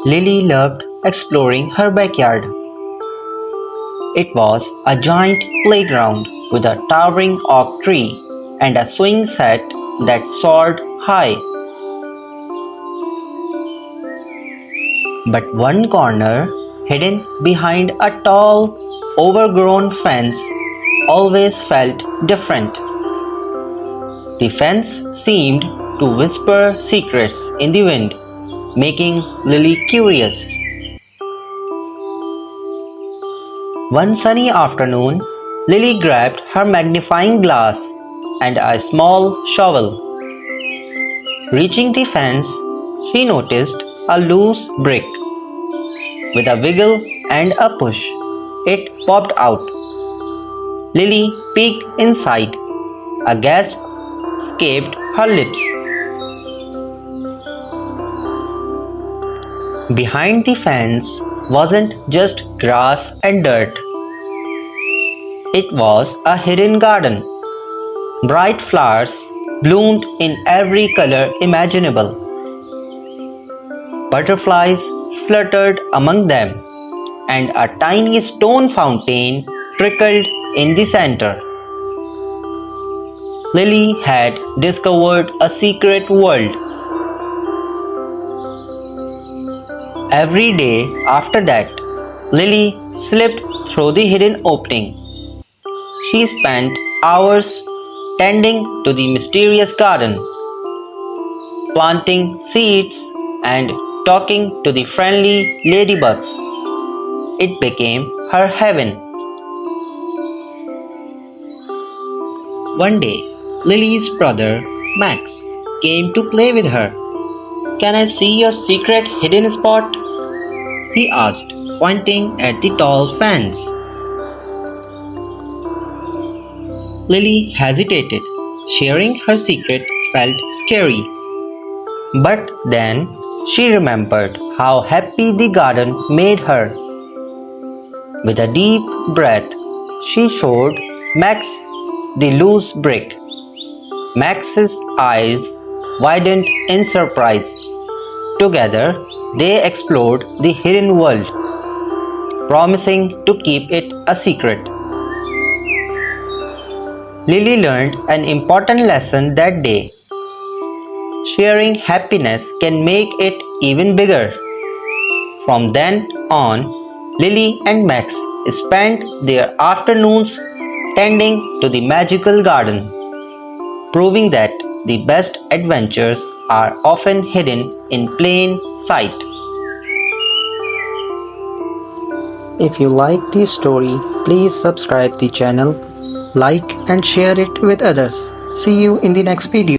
Lily loved exploring her backyard. It was a giant playground with a towering oak tree and a swing set that soared high. But one corner, hidden behind a tall, overgrown fence, always felt different. The fence seemed to whisper secrets in the wind, making Lily curious. One sunny afternoon, Lily grabbed her magnifying glass and a small shovel. Reaching the fence, she noticed a loose brick. With a wiggle and a push, it popped out. Lily peeked inside. A gasp escaped her lips. Behind the fence wasn't just grass and dirt. It was a hidden garden. Bright flowers bloomed in every color imaginable. Butterflies fluttered among them, and a tiny stone fountain trickled in the center. Lily had discovered a secret world. Every day after that, Lily slipped through the hidden opening. She spent hours tending to the mysterious garden, planting seeds and talking to the friendly ladybugs. It became her heaven. One day, Lily's brother, Max, came to play with her. "Can I see your secret hidden spot?" he asked, pointing at the tall fence. Lily hesitated. Sharing her secret felt scary. But then she remembered how happy the garden made her. With a deep breath, she showed Max the loose brick. Max's eyes widened in surprise. Together, they explored the hidden world, promising to keep it a secret. Lily learned an important lesson that day. Sharing happiness can make it even bigger. From then on, Lily and Max spent their afternoons tending to the magical garden, proving that the best adventures are often hidden in plain sight. If you like this story, please subscribe the channel, like and share it with others. See you in the next video.